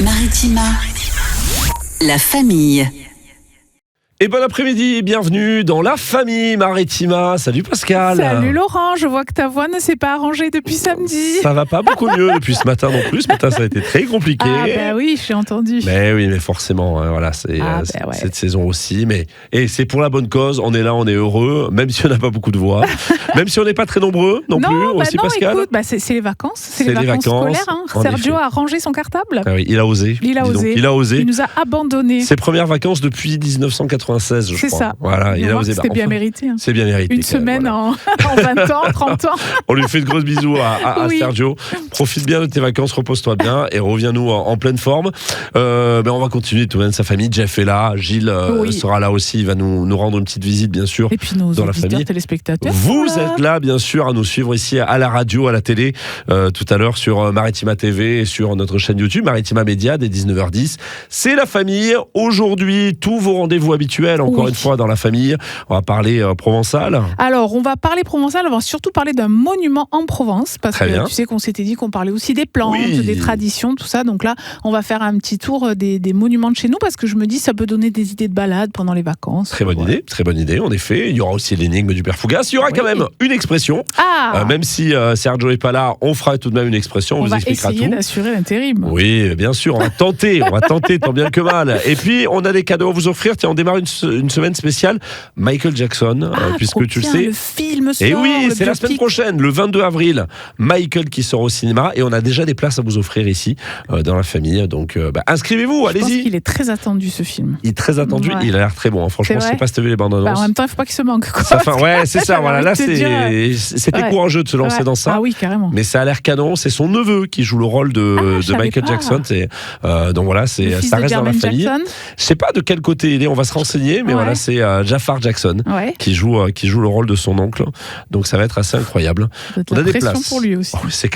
Maritima, la famille. Et bon après-midi et bienvenue dans la famille Maritima. Salut Pascal. Salut Laurent, je vois que ta voix ne s'est pas arrangée depuis samedi. Ça va pas beaucoup mieux depuis ce matin non plus. Ce matin ça a été très compliqué. Ah bah oui, j'ai entendu. Mais oui, mais forcément, hein, voilà, c'est ouais. cette saison aussi. Et c'est pour la bonne cause, on est là, on est heureux, même si on n'a pas beaucoup de voix, même si on n'est pas très nombreux non plus, aussi Pascal. Écoute, c'est les vacances, c'est les vacances scolaires. Hein. Sergio a rangé son cartable. Ah oui, il a osé. Il a osé. Il nous a abandonnés. Ses premières vacances depuis 1996, je crois. C'est ça. Voilà, il a osé. C'était bien mérité. Hein. C'est bien mérité. Une semaine en 20 ans, 30 ans. On lui fait de gros bisous à Sergio. Profite bien de tes vacances, repose-toi bien et reviens-nous en pleine forme. On va continuer tout de même sa famille. Jeff est là, Gilles sera là aussi. Il va nous rendre une petite visite, bien sûr. Et puis nos dans la famille. Téléspectateurs. Vous êtes là, bien sûr, à nous suivre ici à la radio, à la télé, tout à l'heure sur Maritima TV et sur notre chaîne YouTube Maritima Média dès 19h10. C'est la famille. Aujourd'hui, tous vos rendez-vous habituels, encore une fois, dans la famille. On va parler provençal. Alors, on va parler provençal. On va surtout parler d'un monument en Provence. Parce que tu sais qu'on s'était dit qu'on parlait aussi des plantes, des traditions, tout ça. Donc là, on va faire un petit tour des monuments de chez nous parce que je me dis ça peut donner des idées de balade pendant les vacances. Très bonne idée, en effet. Il y aura aussi l'énigme du père Fougas. Il y aura quand même une expression. Même si Sergio n'est pas là, on fera tout de même une expression. On vous expliquera tout. On va essayer d'assurer l'intérim. Oui, bien sûr. On va tenter tant bien que mal. Et puis, on a des cadeaux à vous offrir. Tiens, on démarre une semaine spéciale Michael Jackson, puisque tu le sais. Le film sort. Et oui, c'est la semaine prochaine, le 22 avril. Michael qui sort au cinéma. Et on a déjà des places à vous offrir ici, dans la famille. Donc, inscrivez-vous, allez-y. Je pense qu'il est très attendu, ce film. Il est très attendu. Ouais. Il a l'air très bon. Hein. Franchement, je ne sais pas si tu as vu les bandes annonces. En même temps, il ne faut pas qu'il se manque. C'est ça. Voilà. Là, c'était courageux de se lancer dans ça. Ah oui, carrément. Mais ça a l'air canon. C'est son neveu qui joue le rôle de Michael Jackson. Donc voilà, ça reste dans la famille. Je ne sais pas de quel côté il est. On va se renseigner. Mais voilà, c'est Jafar Jackson qui joue le rôle de son oncle. Donc ça va être assez incroyable. On a des places pour lui aussi. Oh, c'est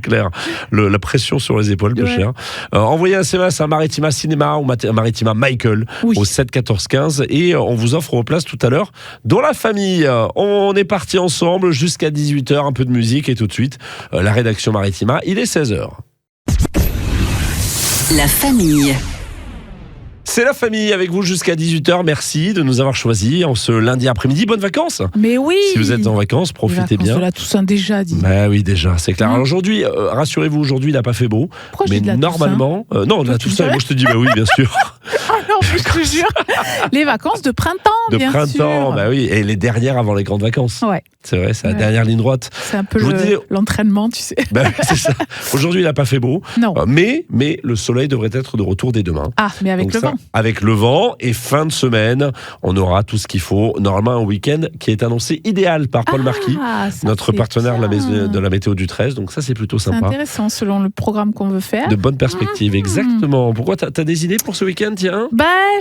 clair. La pression sur les épaules de cher. Envoyez un SMS à Maritima Cinéma ou Maritima Michael au 7 14 15 et on vous offre vos places tout à l'heure dans la famille. On est parti ensemble jusqu'à 18h, un peu de musique et tout de suite la rédaction Maritima. Il est 16h. La famille. C'est la famille avec vous jusqu'à 18h. Merci de nous avoir choisis en ce lundi après-midi. Bonnes vacances. Mais oui. Si vous êtes en vacances, profitez bien. De la Toussaint déjà dit. Bah oui, déjà, c'est clair. Alors aujourd'hui, rassurez-vous, aujourd'hui, il n'a pas fait beau. Pourquoi mais normalement, non, de la Toussaint. Moi, je te dis, bah oui, bien sûr. Alors, je te jure, les vacances de printemps, bien sûr. Bah oui, et les dernières avant les grandes vacances. Ouais. C'est vrai, c'est la dernière ligne droite. C'est un peu l'entraînement, tu sais. Bah, c'est ça. Aujourd'hui, il n'a pas fait beau. Non. Mais le soleil devrait être de retour dès demain. Ah, mais avec le vent. Avec le vent et fin de semaine, on aura tout ce qu'il faut. Normalement, un week-end qui est annoncé idéal par Paul Marquis, notre partenaire de la météo du 13. Donc ça, c'est plutôt sympa. C'est intéressant selon le programme qu'on veut faire. De bonnes perspectives, exactement. Pourquoi t'as des idées pour ce week-end, tiens?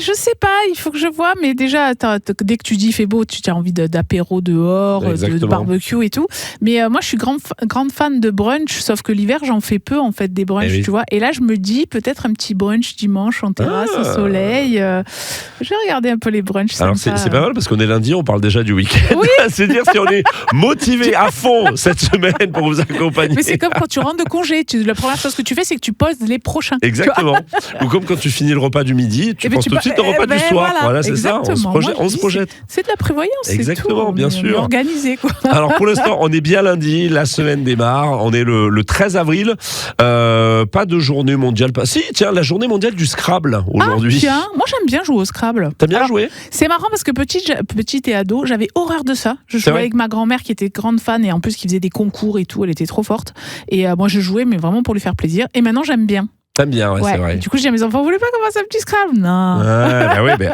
Je sais pas, il faut que je vois. Mais déjà, dès que tu dis il fait beau, tu as envie d'apéro dehors, de barbecue et tout. Mais moi, je suis grande fan de brunch, sauf que l'hiver, j'en fais peu en fait des brunchs, tu vois. Et là, je me dis peut-être un petit brunch dimanche en terrasse au soleil. Je vais regarder un peu les brunchs. Alors c'est pas mal parce qu'on est lundi, on parle déjà du week-end. Oui. C'est dire si on est motivé à fond cette semaine pour vous accompagner. Mais c'est comme quand tu rentres de congé. La première chose que tu fais, c'est que tu poses les prochains. Exactement. Ou comme quand tu finis le repas du midi, tu penses tout de suite au repas du soir. Voilà, c'est ça. On se projette. C'est de la prévoyance. Exactement, bien sûr. On est organisé, quoi. Alors pour l'instant, on est bien lundi, la semaine démarre. On est le 13 avril. Pas de journée mondiale. Si, tiens, la journée mondiale du Scrabble aujourd'hui. Tiens, moi j'aime bien jouer au Scrabble. T'as bien joué? C'est marrant parce que petite et ado, j'avais horreur de ça. Je jouais avec ma grand-mère qui était grande fan et en plus qui faisait des concours et tout. Elle était trop forte. Et moi je jouais, mais vraiment pour lui faire plaisir. Et maintenant j'aime bien. T'aimes bien, c'est vrai. Du coup, je dis à mes enfants, vous voulez pas commencer un petit Scrabble? Non.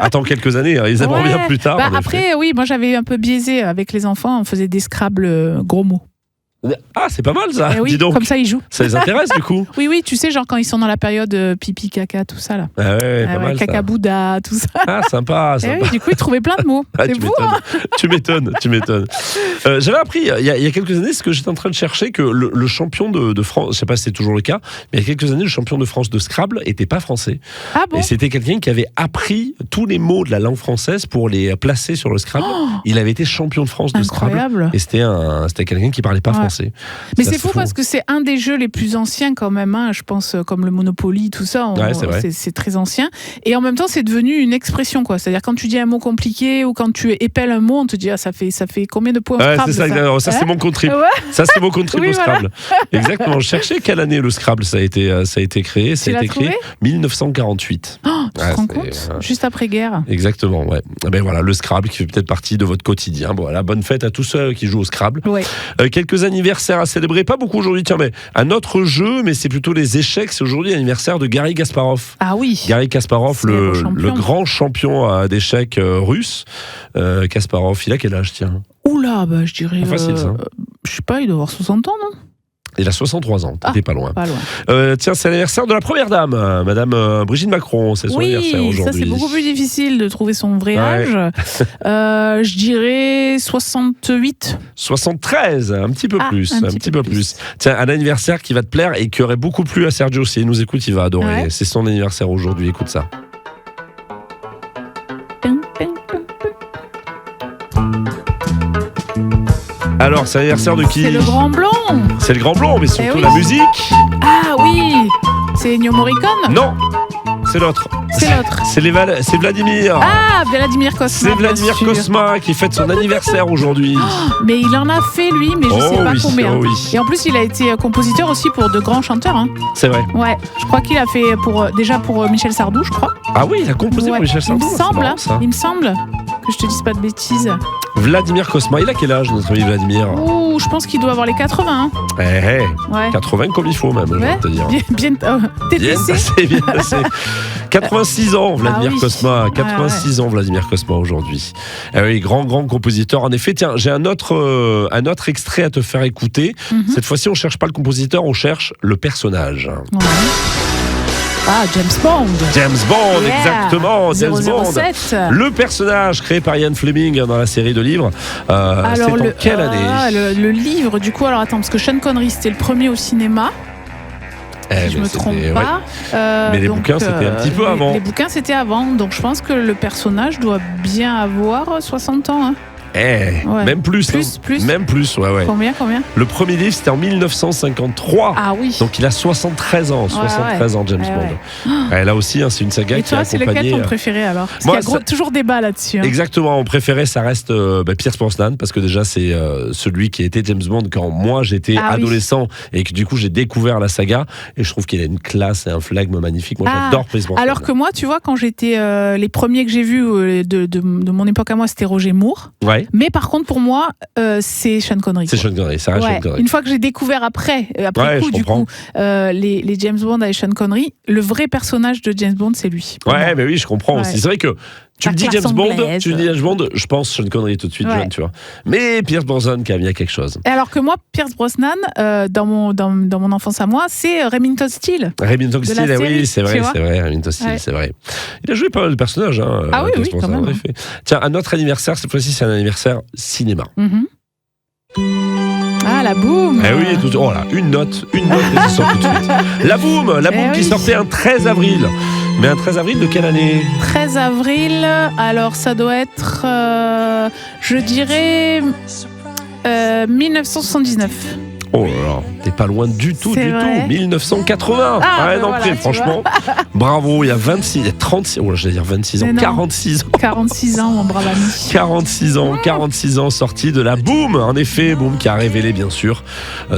Attends quelques années, ils aimeront bien plus tard. Après, moi j'avais un peu biaisé avec les enfants, on faisait des Scrabble gros mots. Ah, c'est pas mal ça. Dis donc. Comme ça, ils jouent. Ça les intéresse du coup. Oui, tu sais, genre quand ils sont dans la période pipi, caca, tout ça là. Pas mal. Caca, ça. Bouddha, tout ça. Ah, sympa. Du coup, ils trouvaient plein de mots. C'est vous, Tu m'étonnes. J'avais appris il y a quelques années ce que j'étais en train de chercher, que le champion de France, je sais pas si c'est toujours le cas, mais il y a quelques années, le champion de France de Scrabble était pas français. Ah bon? Et c'était quelqu'un qui avait appris tous les mots de la langue française pour les placer sur le Scrabble. Il avait été champion de France de Scrabble. Et c'était quelqu'un qui parlait pas français. penser. Mais c'est fou parce que c'est un des jeux les plus anciens quand même, hein, je pense, comme le Monopoly, tout ça, c'est très ancien. Et en même temps, c'est devenu une expression, quoi. C'est-à-dire quand tu dis un mot compliqué ou quand tu épelles un mot, on te dit ça fait combien de points au Scrabble, ça c'est mon contrib. Ça c'est mon contrib au Scrabble. Exactement. Je cherchais quelle année le Scrabble ça a été créé. Ça a été créé 1948. Tu te rends compte juste après-guerre. Exactement, ouais. Ben voilà, le Scrabble qui fait peut-être partie de votre quotidien. Bon, voilà, bonne fête à tous ceux qui jouent au Scrabble. Ouais. Quelques anniversaires à célébrer, pas beaucoup aujourd'hui. Tiens, mais un autre jeu, mais c'est plutôt les échecs. C'est aujourd'hui l'anniversaire de Garry Kasparov. Ah oui. Garry Kasparov, le grand champion d'échecs russe. Kasparov, il a quel âge, tiens? Oula, je dirais. Facile, ça. Je sais pas, il doit avoir 60 ans, non? Il a 63 ans, t'étais pas loin. Pas loin. Tiens, c'est l'anniversaire de la première dame, Madame Brigitte Macron. C'est son anniversaire aujourd'hui. Ça c'est beaucoup plus difficile de trouver son vrai âge. Je dirais 68. 73, un petit peu plus. Un petit peu plus. Tiens, un anniversaire qui va te plaire et qui aurait beaucoup plu à Sergio. Si il nous écoute, il va adorer. Ouais. C'est son anniversaire aujourd'hui, écoute ça. Alors, c'est l'anniversaire de qui? C'est le Grand Blond. C'est le Grand Blond, mais surtout la musique. Ah oui, c'est Ennio Morricone? Non, c'est l'autre. C'est Vladimir. Ah, Vladimir Cosma. C'est Vladimir Cosma qui fête son anniversaire aujourd'hui. Mais il en a fait lui, mais je sais pas combien. Oui. Et en plus, il a été compositeur aussi pour de grands chanteurs. Hein. C'est vrai. Ouais, je crois qu'il a fait déjà pour Michel Sardou, je crois. Ah oui, il a composé pour Michel Sardou. Il me semble que je te dise pas de bêtises. Vladimir Cosma, il a quel âge notre ami Vladimir? Ouh, je pense qu'il doit avoir les 80. Ouais. 80 comme il faut même, je vais te dire. Bien passé. 86 ans, Vladimir Cosma. 86 ans, Vladimir Cosma aujourd'hui. Oui, grand compositeur. En effet, tiens, j'ai un autre extrait à te faire écouter. Cette fois-ci, on cherche pas le compositeur, on cherche le personnage. Ouais. Ah, James Bond. Exactement. 007. James Bond. Le personnage créé par Ian Fleming dans la série de livres. C'est en quelle année? Le livre, du coup, alors attends, parce que Sean Connery, c'était le premier au cinéma. Si je me trompe pas. Mais les bouquins, c'était un petit peu avant. Les bouquins, c'était avant. Donc, je pense que le personnage doit bien avoir 60 ans. Hein. Même plus. Même plus, ouais. Combien? Le premier livre, c'était en 1953. Ah oui. Donc il a 73 ans. 73 ans, James Bond. Là aussi, c'est une saga qui a accompagné. C'est lequel ton préféré alors? Parce qu'il y a toujours débat là-dessus. Hein. Exactement. Mon préféré, ça reste Pierce Brosnan, parce que déjà, c'est celui qui a été James Bond quand moi j'étais adolescent et que du coup j'ai découvert la saga. Et je trouve qu'il a une classe et un flegme magnifique. Moi, j'adore Pierce Brosnan. Alors que moi, tu vois, quand j'étais. Les premiers que j'ai vus de mon époque à moi, c'était Roger Moore. Ouais. Mais par contre, pour moi, c'est Sean Connery. C'est Sean Connery, ça reste Sean Connery. Une fois que j'ai découvert après coup, les James Bond avec Sean Connery, le vrai personnage de James Bond, c'est lui. Ouais, mais oui, je comprends aussi. C'est vrai que tu me dis James Bond, je pense Sean Connery tout de suite, tu vois. Mais Pierce Brosnan, quand même, il y a quelque chose. Et alors que moi, Pierce Brosnan, dans mon enfance à moi, c'est Remington Steele. Remington Steele, oui, c'est vrai, Remington Steele, c'est vrai. Il a joué pas mal de personnages. Oui, quand même. En effet. Tiens, un autre anniversaire, cette fois-ci, c'est un anniversaire cinéma. Ah, la Boom. Une note qui sort tout de suite. La Boom qui sortait un 13 avril. Mais un 13 avril de quelle année? 13 avril, alors ça doit être, je dirais, 1979. Oh là là, t'es pas loin du tout. 1980. Franchement, bravo, il y a 36 ans, 46 ans. 46 ans, mon brave ami. 46 ans, sorti de la Boom. En effet, Boom qui a révélé, bien sûr,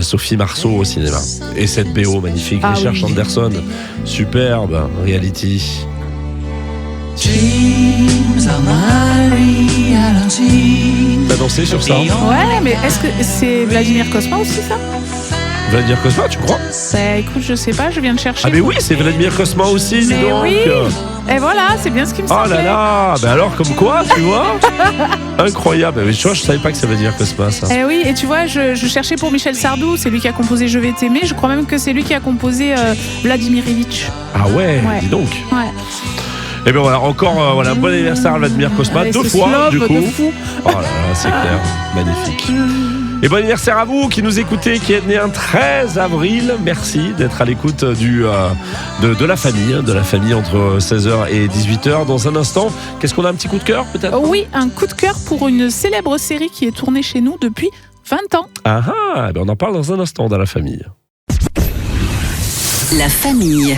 Sophie Marceau au cinéma. Et cette BO magnifique, Richard Sanderson, superbe, reality. T'as dansé sur ça? Ouais, mais est-ce que c'est Vladimir Cosma aussi, ça? Vladimir Cosma, tu crois? Écoute, je sais pas, je viens de chercher. Ah mais oui, c'est Vladimir Cosma aussi, dis donc. Oui. Et voilà, c'est bien ce qui me semblait. Oh là là, alors comme quoi, tu vois? Incroyable. Mais tu vois, je savais pas que c'est Vladimir Cosma, ça. Oui, et tu vois, je cherchais pour Michel Sardou, c'est lui qui a composé Je vais t'aimer. Je crois même que c'est lui qui a composé Vladimir Ilitch. Ah ouais, dis donc. Ouais. Et bien voilà, encore un bon anniversaire à Vladimir Cosma, 2 fois du coup. De fou. Oh là là, c'est clair, magnifique. Et bon anniversaire à vous qui nous écoutez, qui êtes né un 13 avril. Merci d'être à l'écoute de la famille entre 16h et 18h. Dans un instant, qu'est-ce qu'on a, un petit coup de cœur peut-être? Oui, un coup de cœur pour une célèbre série qui est tournée chez nous depuis 20 ans. Ah ah, on en parle dans un instant dans la famille. La famille.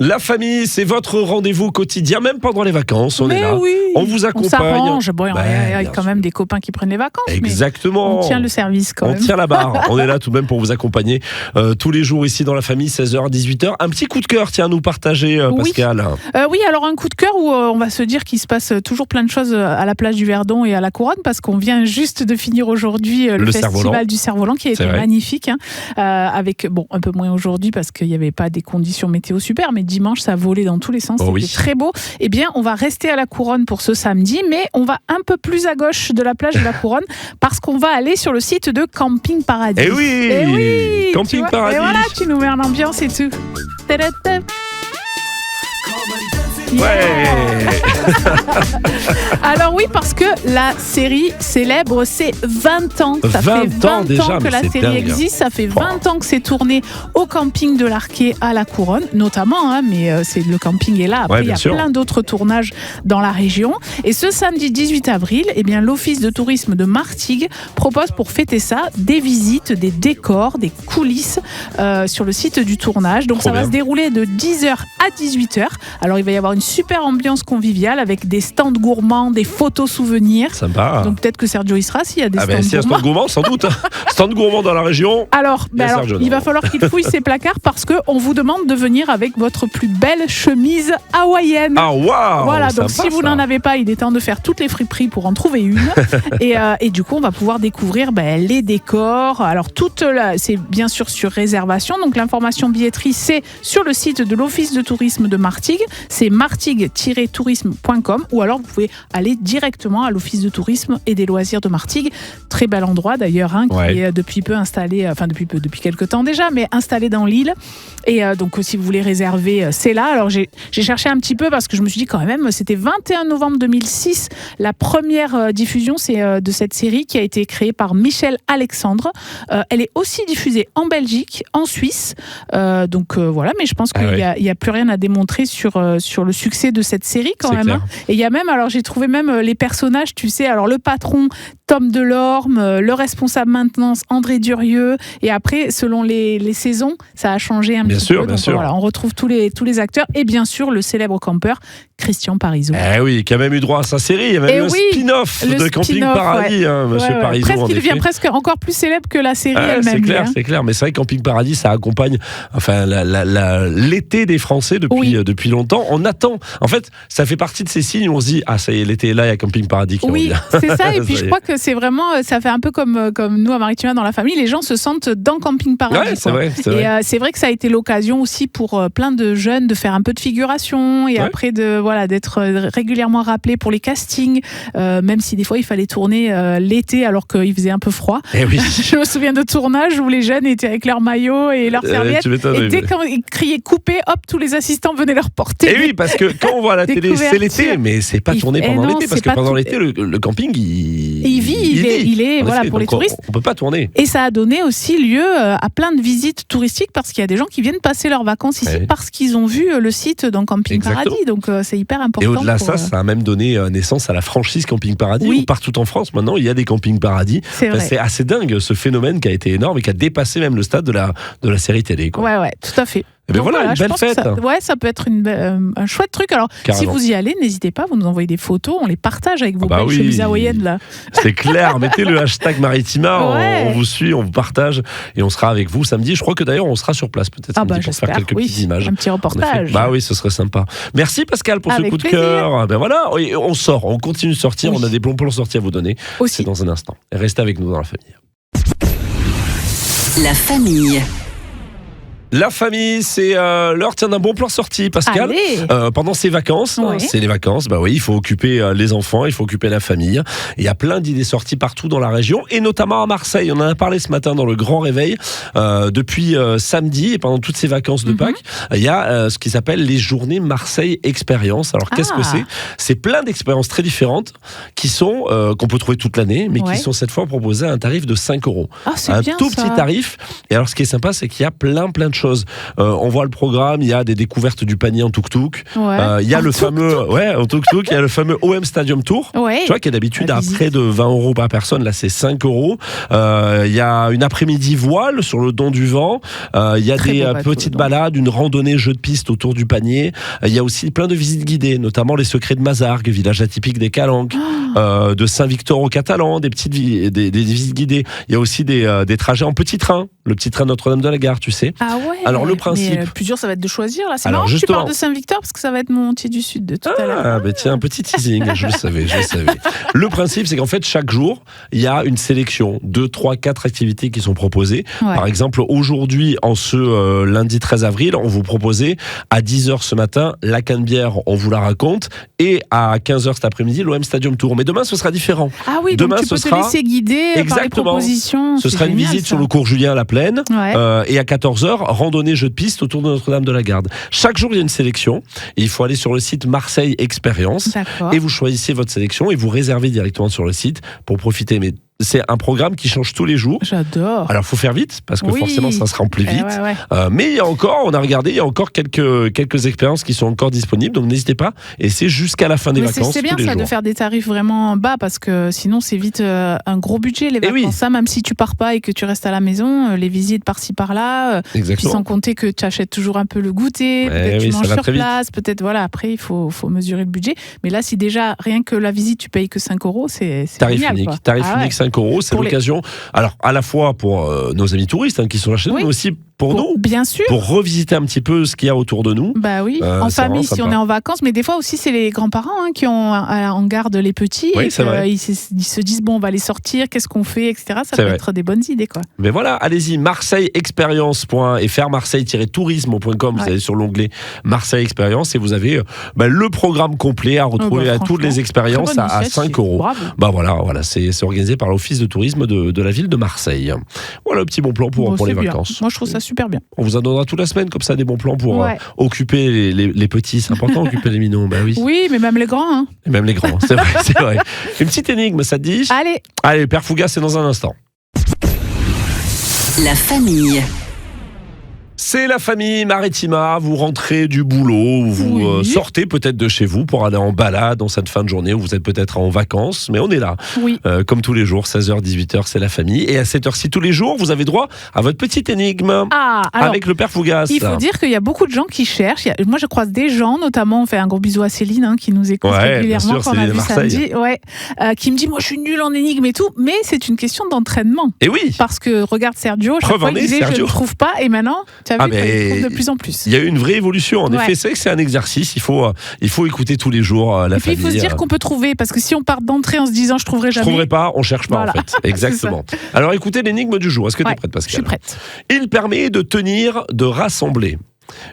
La famille, c'est votre rendez-vous quotidien, même pendant les vacances, on est là. Oui. On vous accompagne. On s'arrange. Bon, il y a quand même des copains qui prennent les vacances. Exactement. Mais on tient le service quand même. On tient la barre. On est là tout de même pour vous accompagner tous les jours ici dans la famille, 16h, 18h. Un petit coup de cœur, tiens, à nous partager, Pascal. Oui, alors un coup de cœur où on va se dire qu'il se passe toujours plein de choses à la plage du Verdon et à la Couronne, parce qu'on vient juste de finir aujourd'hui le festival du Cerf-Volant qui a été magnifique. Avec, un peu moins aujourd'hui parce qu'il n'y avait pas des conditions météo super, mais dimanche, ça a volé dans tous les sens. C'était très beau. Eh bien, on va rester à la Couronne pour ce samedi, mais on va un peu plus à gauche de la plage de la Couronne parce qu'on va aller sur le site de Camping Paradis. Eh oui, Camping Paradis. Et voilà, tu nous mets en ambiance et tout. Ouais. Alors oui, parce que la série célèbre ses 20 ans. Ça fait 20 ans que la série existe. Ça fait 20 ans que c'est tourné au camping de l'Arquet à la Couronne, notamment, mais le camping est là. Après, il y a plein d'autres tournages dans la région. Et ce samedi 18 avril, l'Office de tourisme de Martigues propose pour fêter ça des visites, des décors, des coulisses sur le site du tournage. Donc ça va se dérouler de 10h à 18h. Alors il va y avoir une super ambiance conviviale avec des stands gourmands, des photos souvenirs. Sympa. Donc peut-être que Sergio y sera s'il y a des stands gourmands. S'il y a un stand gourmand, sans doute. Stand gourmand dans la région. Alors il va falloir qu'il fouille ses placards parce qu'on vous demande de venir avec votre plus belle chemise hawaïenne. Ah waouh. Voilà, donc si vous n'en avez pas, il est temps de faire toutes les friperies pour en trouver une. et du coup, on va pouvoir découvrir les décors. Alors c'est bien sûr sur réservation. Donc l'information billetterie, c'est sur le site de l'Office de tourisme de Martigues. C'est martigues-tourisme.com ou alors vous pouvez aller directement à l'Office de tourisme et des loisirs de Martigues. Très bel endroit d'ailleurs, qui est depuis peu installé, depuis quelques temps déjà, mais installé dans l'île. Et donc si vous voulez réserver, c'est là. Alors j'ai cherché un petit peu parce que je me suis dit quand même, c'était 21 novembre 2006, la première diffusion de cette série qui a été créée par Michel Alexandre. Elle est aussi diffusée en Belgique, en Suisse. Voilà, mais je pense qu'il n'y a plus rien à démontrer sur le succès de cette série quand même. Et il y a même, alors j'ai trouvé même les personnages, tu sais, alors le patron Tom Delorme, le responsable maintenance André Durieux, et après selon les saisons, ça a changé un petit peu. Donc voilà, on retrouve tous les acteurs et bien sûr le célèbre campeur Christian Parisot. Eh oui, qui a même eu droit à sa série, il y a même eu un spin-off de Camping Paradis, Monsieur Parisot. Presque, il devient presque encore plus célèbre que la série elle-même. C'est clair, mais c'est vrai que Camping Paradis, ça accompagne l'été des Français depuis longtemps. On attend. En fait, ça fait partie de ces signes où on se dit, ça y est, l'été est là, il y a Camping Paradis qui revient. C'est ça. Et puis je crois que c'est vraiment, ça fait un peu comme nous à Maritima dans la famille, les gens se sentent dans Camping Paradis. C'est vrai. C'est vrai que ça a été l'occasion aussi pour plein de jeunes de faire un peu de figuration et après d'être régulièrement rappelés pour les castings, même si des fois il fallait tourner l'été alors qu'il faisait un peu froid. Je me souviens de tournages où les jeunes étaient avec leur maillot et leurs serviettes et dès qu'ils criaient coupé, hop, tous les assistants venaient leur porter. Et oui, parce que quand on voit à la télé, c'est l'été, mais c'est pas tourné pendant l'été, parce que pendant l'été, le camping, il est pour les touristes. On peut pas tourner. Et ça a donné aussi lieu à plein de visites touristiques parce qu'il y a des gens qui viennent passer leurs vacances ici parce qu'ils ont vu le site dans Camping Paradis. Donc c'est hyper important. Et au-delà de ça, ça a même donné naissance à la franchise Camping Paradis. Où partout en France, maintenant, il y a des Camping Paradis. C'est assez dingue ce phénomène qui a été énorme et qui a dépassé même le stade de la série télé. Ouais, tout à fait. Et bien voilà, une belle fête. Ça peut être un chouette truc. Alors, si vous y allez, n'hésitez pas, vous nous envoyez des photos, on les partage avec vos belles chemises hawaïennes là. C'est clair, mettez le hashtag Maritima, on vous suit, on vous partage et on sera avec vous samedi. Je crois que d'ailleurs on sera sur place peut-être pour faire quelques petites images. Un petit reportage. Oui, ce serait sympa. Merci Pascal pour ce coup de cœur. Ben voilà, on sort, on continue de sortir, on a des bons plans sortis à vous donner. C'est dans un instant. Restez avec nous dans la famille. La famille. La famille, c'est l'heure d'un bon plan sorti, Pascal. Pendant ces vacances, c'est les vacances, il faut occuper les enfants, il faut occuper la famille. Il y a plein d'idées sorties partout dans la région, et notamment à Marseille. On en a parlé ce matin dans le Grand Réveil. Depuis samedi, et pendant toutes ces vacances de Pâques, il y a ce qui s'appelle les journées Marseille Expérience. Alors qu'est-ce que c'est ? C'est plein d'expériences très différentes qui sont, qu'on peut trouver toute l'année, mais qui sont cette fois proposées à un tarif de 5 €. C'est un bien, tout petit tarif. Et alors ce qui est sympa, c'est qu'il y a plein de choses. On voit le programme, il y a des découvertes du panier en tuk-tuk. Ouais. Il y a le fameux, en tuk-tuk, il y a le fameux OM Stadium Tour. Ouais. Tu vois, qui est d'habitude à près de 20 € par personne. Là, c'est 5 €. Il y a une après-midi voile sur le don du vent. Il y a des petites balades, une randonnée jeu de piste autour du panier. Il y a aussi plein de visites guidées, notamment les secrets de Mazargues, village atypique des Calanques, de Saint-Victor au Catalan, des visites guidées. Il y a aussi des trajets en petit train, le petit train Notre-Dame de la Gare, tu sais. Ah ouais. Alors le principe. Mais le plus dur, ça va être de choisir là. C'est marrant que tu parles de Saint-Victor parce que ça va être mon Montier du Sud de tout à l'heure. Ah, ben tiens, un petit teasing, je le savais. Le principe, c'est qu'en fait, chaque jour, il y a une sélection, 2, 3, 4 activités qui sont proposées. Ouais. Par exemple, aujourd'hui, en ce lundi 13 avril, on vous proposait à 10h ce matin, la Canebière, on vous la raconte, et à 15h cet après-midi, l'OM Stadium Tour. Mais demain, ce sera différent. Ah oui, demain, donc tu peux te laisser guider par les propositions. Ce sera une visite sur le cours Julien à la Plaine, et à 14h, randonnée jeu de piste autour de Notre-Dame de la Garde. Chaque jour, il y a une sélection, et il faut aller sur le site Marseille Expérience, et vous choisissez votre sélection, et vous réservez directement sur le site pour profiter. Mais c'est un programme qui change tous les jours. J'adore. Alors, il faut faire vite, parce que forcément, ça se remplit vite. Mais il y a encore, on a regardé, il y a encore quelques expériences qui sont encore disponibles, donc n'hésitez pas. Et c'est jusqu'à la fin des vacances. C'est bien ça de faire des tarifs vraiment bas, parce que sinon, c'est vite un gros budget, les vacances. Ça, même si tu pars pas et que tu restes à la maison, les visites par-ci, par-là. Puis sans compter que tu achètes toujours un peu le goûter, peut-être tu manges sur place, peut-être, après, il faut mesurer le budget. Mais là, si déjà, rien que la visite, tu payes que 5 €, c'est génial. Tarif unique, 5 €, c'est l'occasion. Alors, à la fois pour nos amis touristes qui sont là chez nous, mais aussi pour nous. Bien sûr. Pour revisiter un petit peu ce qu'il y a autour de nous. Bah oui, en famille, si on est en vacances. Mais des fois aussi, c'est les grands-parents qui ont en garde les petits. Oui, et ils se disent, bon, on va les sortir, qu'est-ce qu'on fait, etc. Ça peut être des bonnes idées, quoi. Mais voilà, allez-y, marseilleexpérience.fr, marseille-tourisme.com. Vous allez sur l'onglet Marseille Expérience et vous avez le programme complet à retrouver à toutes les expériences à 5 €. Bravo. Bah voilà, c'est organisé par l'Office de tourisme de la ville de Marseille. Voilà, petit bon plan pour les vacances. Bien. Moi, je trouve ça super bien. On vous en donnera toute la semaine, comme ça, des bons plans pour occuper les petits. C'est important, occuper les minots. Bah oui. Oui, mais même les grands. Et même les grands, c'est vrai. Une petite énigme, ça te dit ? Allez, Père Fougas, c'est dans un instant. La famille. C'est la famille Maritima, vous rentrez du boulot, vous sortez peut-être de chez vous pour aller en balade en cette fin de journée, où vous êtes peut-être en vacances, mais on est là. Comme tous les jours, 16h, 18h, c'est la famille. Et à cette heure-ci, tous les jours, vous avez droit à votre petite énigme avec le Père Fougas. Il faut dire qu'il y a beaucoup de gens qui cherchent. Moi, je croise des gens, notamment, on fait un gros bisou à Céline, qui nous écoute régulièrement, qu'on a vu samedi, qui me dit, moi, je suis nulle en énigme et tout, mais c'est une question d'entraînement. Et oui. Parce que, regarde Sergio, chaque fois, il disait, je ne trouve pas, et maintenant... de plus en plus. Il y a eu une vraie évolution. En effet, c'est que c'est un exercice. Il faut écouter tous les jours la famille. Et puis il faut se dire qu'on peut trouver, parce que si on part d'entrée en se disant je trouverai jamais. Je trouverai pas, on cherche pas en fait. Exactement. Alors écoutez l'énigme du jour. Est-ce que tu es prête, Pascal ? Je suis prête. Il permet de tenir, de rassembler,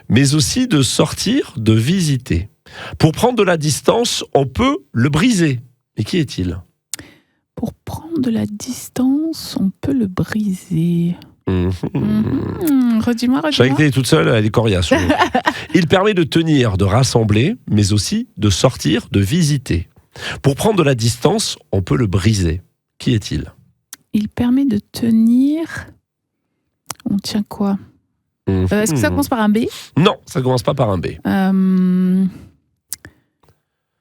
mais aussi de sortir, de visiter. Pour prendre de la distance, on peut le briser. Mais qui est-il ? Pour prendre de la distance, on peut le briser. Redis-moi. Je savais que t'es toute seule, elle est coriace. Il permet de tenir, de rassembler, mais aussi de sortir, de visiter. Pour prendre de la distance, on peut le briser. Qui est-il ? Il permet de tenir... On tient quoi ? Est-ce que ça commence par un B ? Non, ça commence pas par un B.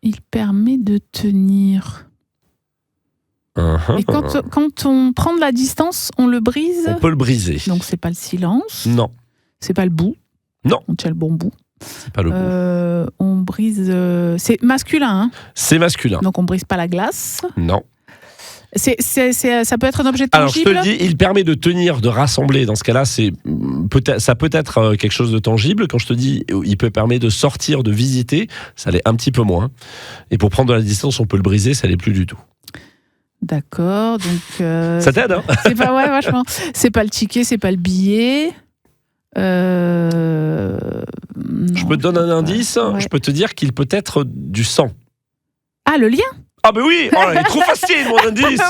Il permet de tenir... Et quand on prend de la distance, on le brise ? On peut le briser. Donc c'est pas le silence ? Non. C'est pas le bout ? Non. On tient le bon bout. C'est pas le bout. On brise... C'est masculin, C'est masculin. Donc on brise pas la glace ? Non. Ça peut être un objet tangible ? Alors je te le dis, il permet de tenir, de rassembler. Dans ce cas-là, ça peut être quelque chose de tangible. Quand je te dis, il peut permettre de sortir, de visiter, ça l'est un petit peu moins. Et pour prendre de la distance, on peut le briser, ça l'est plus du tout. D'accord, donc... ça t'aide, hein ? C'est pas, vachement. C'est pas le ticket, c'est pas le billet. Je peux te donner un indice. Je peux te dire qu'il peut être du sang. Ah, le lien ? Ah ben oui, oh là, il est trop facile mon indice.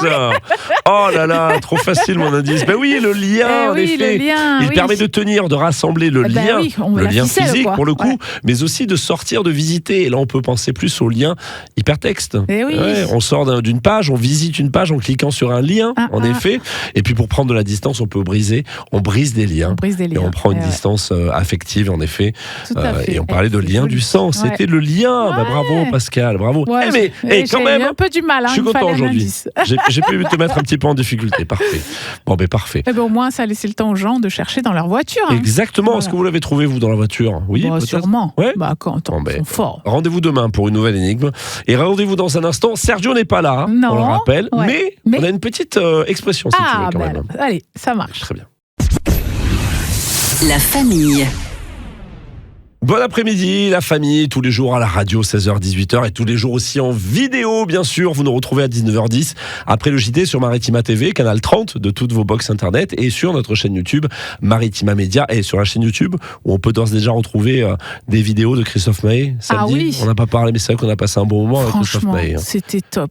Oh là là, trop facile mon indice. Ben oui, le lien, en effet. Il permet de tenir, de rassembler le lien, le lien physique pour le coup, mais aussi de sortir, de visiter. Et là, on peut penser plus au lien hypertexte. On sort d'une page, on visite une page en cliquant sur un lien, en effet. Et puis pour prendre de la distance, on brise des liens. Et on prend une distance affective, en effet. Et on parlait de lien du sang. C'était le lien. Bah, bravo Pascal, bravo. Mais quand même, un peu du mal. Je suis content aujourd'hui. J'ai pu te mettre un petit peu en difficulté. Parfait. Bon, ben parfait. Au moins, ça a laissé le temps aux gens de chercher dans leur voiture. Exactement. Est-ce que vous l'avez trouvé, vous, dans la voiture? Oui, sûrement. Ouais. Quand ils sont forts. Rendez-vous demain pour une nouvelle énigme. Et rendez-vous dans un instant. Sergio n'est pas là, on le rappelle. Mais on a une petite expression, si tu veux, quand même. Allez, ça marche. Très bien. La famille. Bon après-midi, la famille, tous les jours à la radio, 16h, 18h, et tous les jours aussi en vidéo, bien sûr. Vous nous retrouvez à 19h10, après le JT sur Maritima TV, canal 30 de toutes vos box internet, et sur notre chaîne YouTube, Maritima Média, et sur la chaîne YouTube, où on peut d'ores et déjà retrouver des vidéos de Christophe Maé. Samedi, on n'a pas parlé, mais c'est vrai qu'on a passé un bon moment avec Christophe Maé. C'était top.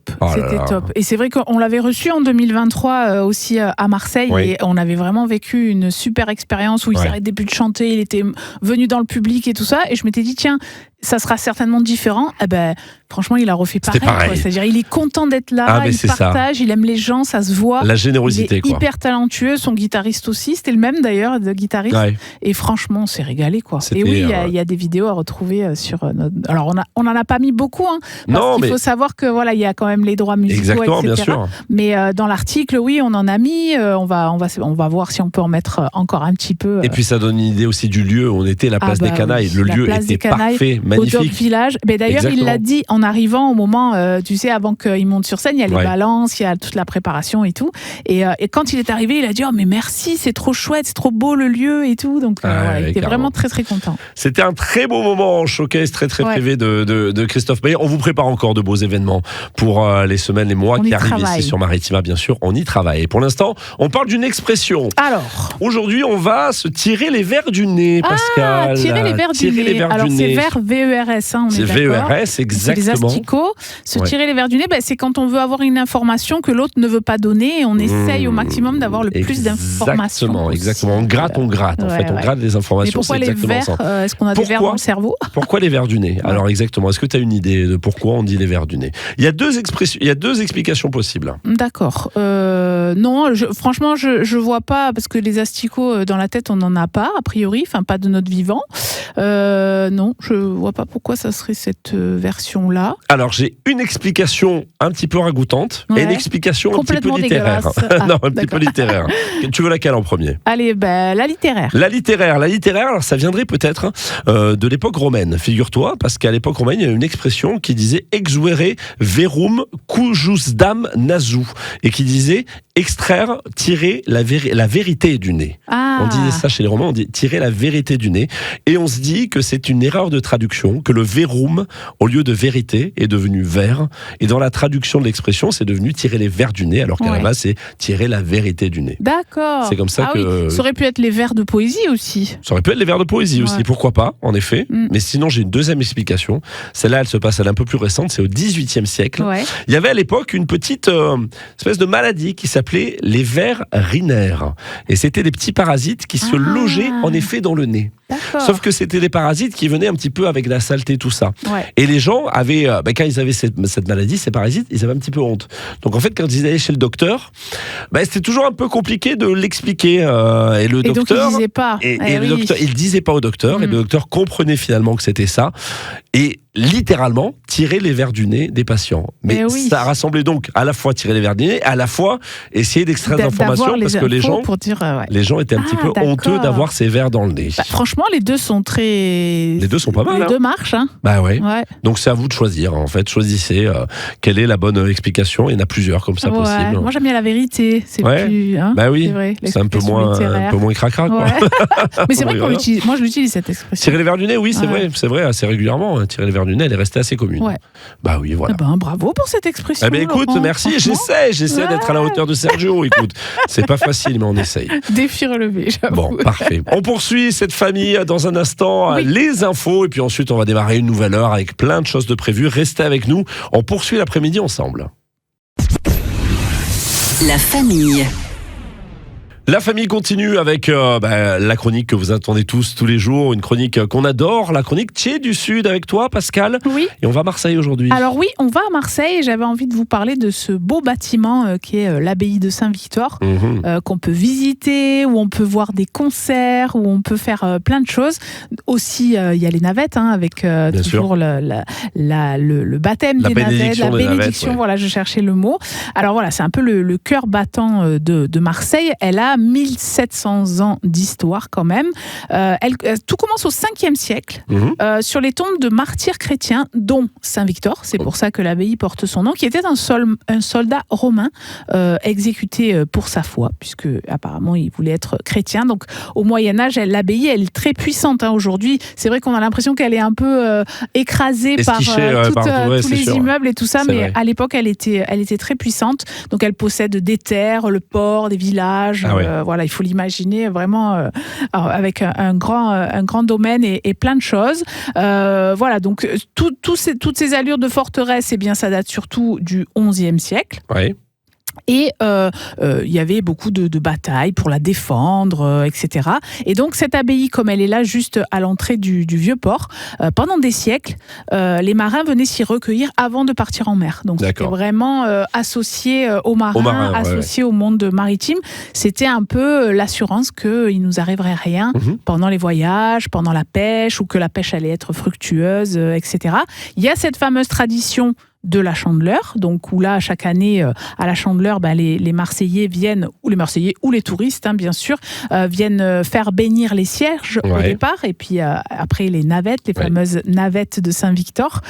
Top. Et c'est vrai qu'on l'avait reçu en 2023 aussi à Marseille, et on avait vraiment vécu une super expérience où il s'arrêtait plus de chanter, il était venu dans le public et tout ça, et je m'étais dit tiens, ça sera certainement différent. Franchement, il a refait pareil. C'est-à-dire, il est content d'être là, il partage, il aime les gens, ça se voit. La générosité, il est hyper talentueux, son guitariste aussi, c'était le même d'ailleurs, de guitariste. Et franchement, on s'est régalé, quoi. Et oui, il y a des vidéos à retrouver sur notre... Alors, on n'en a pas mis beaucoup, parce qu'il faut savoir que il y a quand même les droits musicaux, etc. Bien sûr. Mais dans l'article, oui, on en a mis. On va voir si on peut en mettre encore un petit peu. Et puis, ça donne une idée aussi du lieu où on était, la place des Canailles. Le lieu était parfait, magnifique. Au Doc Village. Mais d'ailleurs, il l'a dit en arrivant au moment, tu sais, avant qu'il monte sur scène, il y a les balances, il y a toute la préparation et tout. Et quand il est arrivé, il a dit « Oh, mais merci, c'est trop chouette, c'est trop beau le lieu et tout. » Donc, il était vraiment très, très content. C'était un très beau moment en showcase, très, très privé de Christophe Maé. On vous prépare encore de beaux événements pour les semaines, les mois qui arrivent ici sur Maritima, bien sûr. On y travaille. Et pour l'instant, on parle d'une expression. Alors, aujourd'hui, on va se tirer les verres du nez, Pascal. Tirer les verres du nez. Alors, c'est vers VERS, on est d'accord. C'est VERS, exactement. C'est les asticots. Se tirer les verres du nez, c'est quand on veut avoir une information que l'autre ne veut pas donner, et on essaye au maximum d'avoir le plus d'informations. Exactement. On gratte. En fait, on gratte les informations. Mais pourquoi les verres Est-ce qu'on a des verres dans le cerveau? Pourquoi les verres du nez? Alors exactement. Est-ce que tu as une idée de pourquoi on dit les verres du nez? Il y a deux explications possibles. D'accord. Non, franchement, je vois pas, parce que les asticots dans la tête, on n'en a pas, a priori, enfin pas de notre vivant. Non, je vois pas pourquoi ça serait cette version-là. Alors, j'ai une explication un petit peu ragoûtante et une explication un petit peu littéraire. Non, un petit peu littéraire. Tu veux laquelle en premier? Allez, la littéraire. La littéraire, alors ça viendrait peut-être de l'époque romaine, figure-toi, parce qu'à l'époque romaine, il y a une expression qui disait exuere verum cujusdam nasu, et qui disait extraire, tirer la vérité du nez. On disait ça chez les Romains, on dit tirer la vérité du nez, et on se dit que c'est une erreur de traduction, que le verum, au lieu de vérité, est devenu ver, et dans la traduction de l'expression, c'est devenu tirer les vers du nez, alors qu'à la base, c'est tirer la vérité du nez. D'accord. C'est comme ça que... Ça aurait pu être les vers de poésie aussi. Ça aurait pu être les vers de poésie aussi, pourquoi pas, en effet. Mais sinon, j'ai une deuxième explication. Celle-là, elle se passe, elle est un peu plus récente, c'est au XVIIIe siècle. Il y avait à l'époque une petite espèce de maladie qui s'appelait les vers rhinaires. Et c'était des petits parasites qui se logeaient en effet dans le nez. Sauf que c'était des parasites qui venaient un petit peu avec la saleté, tout ça. Et les gens avaient, quand ils avaient cette maladie, ces parasites, ils avaient un petit peu honte. Donc en fait, quand ils allaient chez le docteur, c'était toujours un peu compliqué de l'expliquer. Et le docteur, donc il disait pas. Le docteur, il disait pas au docteur, et le docteur comprenait finalement que c'était ça. Et littéralement, tirer les vers du nez des patients. Mais ça rassemblait donc à la fois tirer les vers du nez, à la fois essayer d'extraire des informations, parce que les gens étaient un petit peu honteux d'avoir ces vers dans le nez. Franchement, les deux sont très... Les deux sont pas mal. Les deux marchent. Donc c'est à vous de choisir. En fait, choisissez quelle est la bonne explication. Il y en a plusieurs comme ça possible. Moi, j'aime bien la vérité. C'est plus... c'est un peu moins cracra. Mais c'est vrai qu'on l'utilise. Moi, je l'utilise cette expression. Tirer les vers du nez, oui, c'est vrai assez régulièrement. Tirer les vers faire du nez, elle est restée assez commune. Ouais. Bah oui, voilà. Bravo pour cette expression. Eh ben écoute, Laurent, merci, j'essaie d'être à la hauteur de Sergio. Écoute, c'est pas facile, mais on essaye. Défi relevé, j'avoue. Bon, parfait. On poursuit cette famille dans un instant, les infos, et puis ensuite on va démarrer une nouvelle heure avec plein de choses de prévues. Restez avec nous, on poursuit l'après-midi ensemble. La famille. La famille continue avec la chronique que vous attendez tous les jours, une chronique qu'on adore, la chronique Thiers du Sud avec toi Pascal. Oui. Et on va à Marseille aujourd'hui. Alors oui, on va à Marseille et j'avais envie de vous parler de ce beau bâtiment qui est l'abbaye de Saint-Victor, qu'on peut visiter, où on peut voir des concerts, où on peut faire plein de choses. Aussi, il y a les navettes avec toujours le baptême des navettes, la bénédiction, ouais. Voilà, je cherchais le mot. Alors voilà, c'est un peu le cœur battant de Marseille. Elle a 1700 ans d'histoire quand même. Tout commence au 5e siècle sur les tombes de martyrs chrétiens, dont Saint-Victor, c'est pour ça que l'abbaye porte son nom, qui était un soldat romain exécuté pour sa foi, puisque apparemment il voulait être chrétien. Donc au Moyen-Âge, l'abbaye elle est très puissante. Aujourd'hui, c'est vrai qu'on a l'impression qu'elle est un peu écrasée par tous les immeubles et tout ça, mais à l'époque elle était très puissante. Donc elle possède des terres, le port, des villages. Voilà, il faut l'imaginer vraiment avec un grand domaine et plein de choses. Voilà, donc toutes ces allures de forteresse, eh bien, ça date surtout du XIe siècle. Oui. Et il y avait beaucoup de batailles pour la défendre, etc. Et donc cette abbaye, comme elle est là juste à l'entrée du Vieux-Port, pendant des siècles, les marins venaient s'y recueillir avant de partir en mer. Donc c'était vraiment associé aux marins, associé au monde maritime. C'était un peu l'assurance qu'il ne nous arriverait rien pendant les voyages, pendant la pêche, ou que la pêche allait être fructueuse, etc. Il y a cette fameuse tradition de la Chandeleur, donc où là chaque année à la Chandeleur, les Marseillais viennent, ou les Marseillais ou les touristes bien sûr, viennent faire bénir les cierges au départ, et puis après les navettes, les fameuses navettes de Saint-Victor,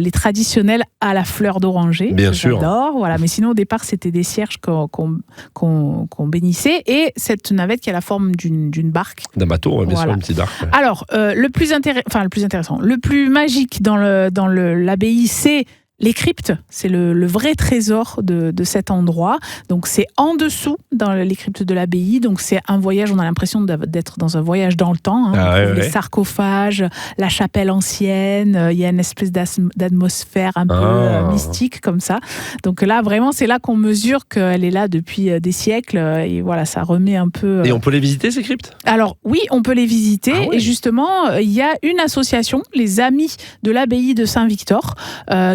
les traditionnelles à la fleur d'oranger. Bien sûr. J'adore, voilà. Mais sinon au départ c'était des cierges qu'on bénissait, et cette navette qui a la forme d'une barque. D'un bateau, bien sûr, une petite barque. Alors le plus intéressant, le plus magique dans l'abbaye, c'est les cryptes, c'est le vrai trésor de cet endroit. Donc c'est en dessous dans les cryptes de l'abbaye. Donc c'est un voyage, on a l'impression d'être dans un voyage dans le temps. Les sarcophages, la chapelle ancienne, il y a une espèce d'atmosphère un peu mystique comme ça. Donc là, vraiment, c'est là qu'on mesure qu'elle est là depuis des siècles. Et voilà, ça remet un peu... Et on peut les visiter, ces cryptes ? Alors oui, on peut les visiter. Et justement, il y a une association, les Amis de l'abbaye de Saint-Victor,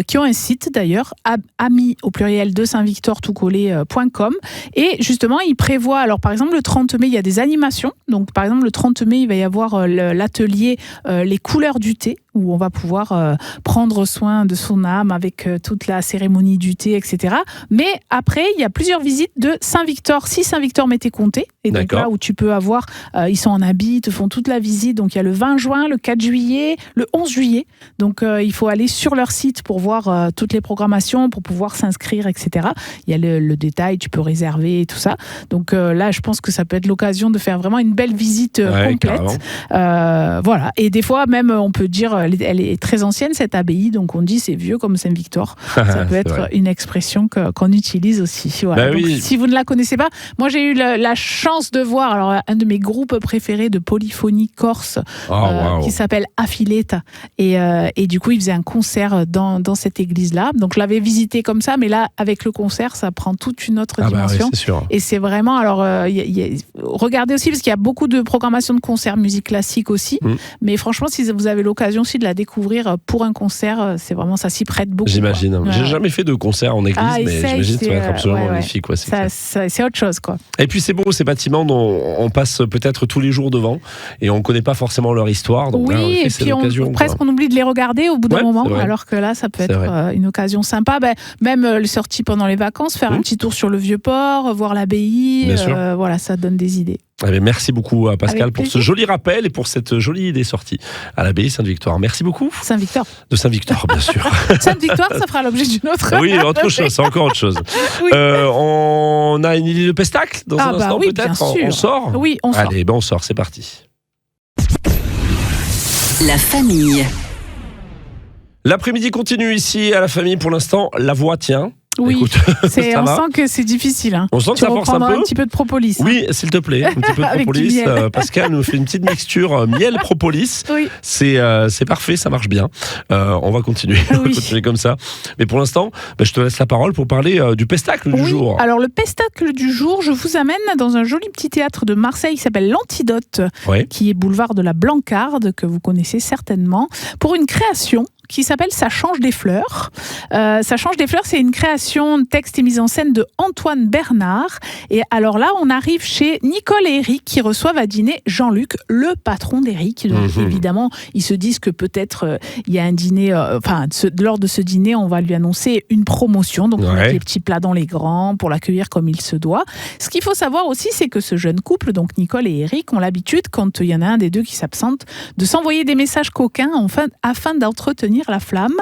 qui ont un site d'ailleurs, amis au pluriel de Saint-Victor tout collé.com, et justement ils prévoient, alors par exemple le 30 mai il y a des animations, donc par exemple le 30 mai il va y avoir l'atelier les couleurs du thé, où on va pouvoir prendre soin de son âme avec toute la cérémonie du thé, etc. Mais après, il y a plusieurs visites de Saint-Victor, si Saint-Victor m'était compté. Et donc là où tu peux avoir, ils sont en habit, ils te font toute la visite. Donc il y a le 20 juin, le 4 juillet, le 11 juillet. Donc il faut aller sur leur site pour voir toutes les programmations, pour pouvoir s'inscrire, etc. Il y a le détail, tu peux réserver et tout ça. Donc là, je pense que ça peut être l'occasion de faire vraiment une belle visite complète. Voilà. Et des fois, même, on peut dire, elle est très ancienne, cette abbaye, donc on dit c'est vieux comme Saint-Victor. Ça peut être une expression qu'on utilise aussi. Voilà. Donc, si vous ne la connaissez pas, moi j'ai eu la chance de voir un de mes groupes préférés de polyphonie corse qui s'appelle Affileta, et du coup il faisait un concert dans cette église-là. Donc je l'avais visité comme ça, mais là avec le concert, ça prend toute une autre dimension. C'est sûr. Et c'est vraiment, alors regardez aussi, parce qu'il y a beaucoup de programmation de concerts, musique classique aussi, mais franchement si vous avez l'occasion aussi de la découvrir pour un concert, c'est vraiment, ça s'y prête beaucoup. J'imagine. J'ai jamais fait de concert en église, mais j'imagine que ça va être absolument magnifique. C'est autre chose, quoi. Et puis c'est beau, ces bâtiments dont on passe peut-être tous les jours devant, et on ne connaît pas forcément leur histoire. Donc là, et puis on oublie de les regarder au bout d'un moment, alors que là ça peut être une occasion sympa. Même les sorties pendant les vacances, faire un petit tour sur le Vieux-Port, voir l'abbaye, voilà, ça donne des idées. Merci beaucoup à Pascal pour ce joli rappel et pour cette jolie idée sortie à l'abbaye Sainte-Victoire. Merci beaucoup. Saint-Victor. De Saint-Victor, bien sûr. Sainte-Victoire, ça fera l'objet d'une autre. Oui, autre chose, c'est encore autre chose. Oui. On a une idée de pestacle dans un instant, peut-être. On sort. Oui, on sort. Allez, on sort, c'est parti. La famille. L'après-midi continue ici à la famille. Pour l'instant, la voix tient. Oui, écoute, on sent que c'est difficile. Hein. On sent que ça force un peu. Un petit peu de propolis. Oui, s'il te plaît, un petit peu de propolis. Pascal nous fait une petite mixture miel-propolis. Oui. C'est parfait, ça marche bien. On va continuer, comme ça. Mais pour l'instant, je te laisse la parole pour parler du pestacle du jour. Alors le pestacle du jour, je vous amène dans un joli petit théâtre de Marseille qui s'appelle l'Antidote, qui est boulevard de la Blancarde, que vous connaissez certainement, pour une création qui s'appelle Ça change des fleurs. Ça change des fleurs, c'est une création, texte et mise en scène de Antoine Bernard. Et alors là, on arrive chez Nicole et Eric qui reçoivent à dîner Jean-Luc, le patron d'Eric. Donc évidemment, ils se disent que peut-être il y a un dîner, lors de ce dîner, on va lui annoncer une promotion. Donc on met les petits plats dans les grands pour l'accueillir comme il se doit. Ce qu'il faut savoir aussi, c'est que ce jeune couple, donc Nicole et Eric, ont l'habitude, quand il y en a un des deux qui s'absente, de s'envoyer des messages coquins afin d'entretenir la flamme.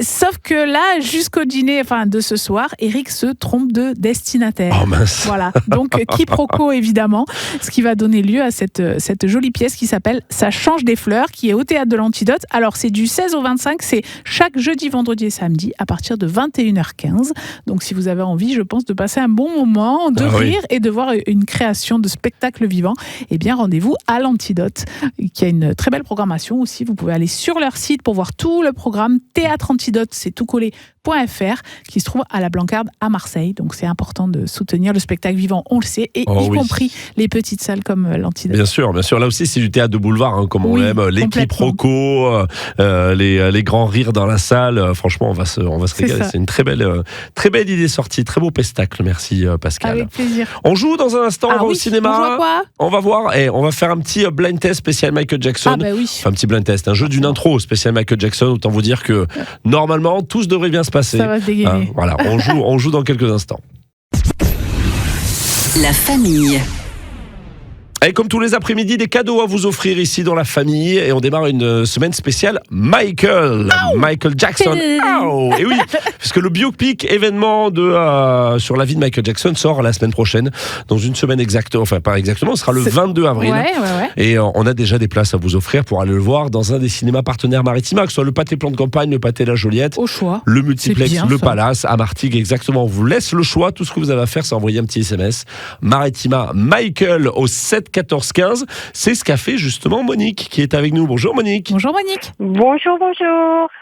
Sauf que là, jusqu'au dîner de ce soir, Eric se trompe de destinataire. Oh mince. Voilà. Donc, quiproquo évidemment, ce qui va donner lieu à cette jolie pièce qui s'appelle Ça change des fleurs, qui est au théâtre de l'Antidote. Alors, c'est du 16 au 25, c'est chaque jeudi, vendredi et samedi à partir de 21h15. Donc, si vous avez envie, je pense, de passer un bon moment, de rire et de voir une création de spectacle vivant, eh bien, rendez-vous à l'Antidote, qui a une très belle programmation aussi. Vous pouvez aller sur leur site pour voir tout le programme Théâtre Antidote, c'est tout collé.fr, qui se trouve à la Blancarde à Marseille. Donc c'est important de soutenir le spectacle vivant, on le sait, et y compris les petites salles comme l'Antidote. Bien sûr. Là aussi c'est du théâtre de boulevard, comme on aime, les quiproquos, les grands rires dans la salle. Franchement, on va se régaler. C'est une très belle idée sortie, très beau pestacle. Merci Pascal. Avec plaisir. On joue dans un instant, on va au cinéma. On joue à quoi ? On va voir et on va faire un petit blind test spécial Michael Jackson. Enfin, un petit blind test, un jeu d'une intro spécial Michael Jackson. Autant vous dire que normalement tout se devrait bien se passer. Ça va se dégainer. Voilà, on joue dans quelques instants. La famille. Et comme tous les après-midi, des cadeaux à vous offrir ici dans la famille. Et on démarre une semaine spéciale Michael Jackson. Et oui, parce que le biopic événement sur la vie de Michael Jackson sort la semaine prochaine, dans une semaine exacte. Enfin, pas exactement, ce sera le 22 avril. Et on a déjà des places à vous offrir pour aller le voir dans un des cinémas partenaires Maritima, que ce soit le Pâté Plan de Campagne, le Pâté La Joliette, au choix, le Multiplex, le Palace, à Martigues, exactement. On vous laisse le choix. Tout ce que vous avez à faire, c'est envoyer un petit SMS. Maritima Michael au 7 14 15. C'est ce qu'a fait justement Monique qui est avec nous. Bonjour Monique. Bonjour Monique. Bonjour.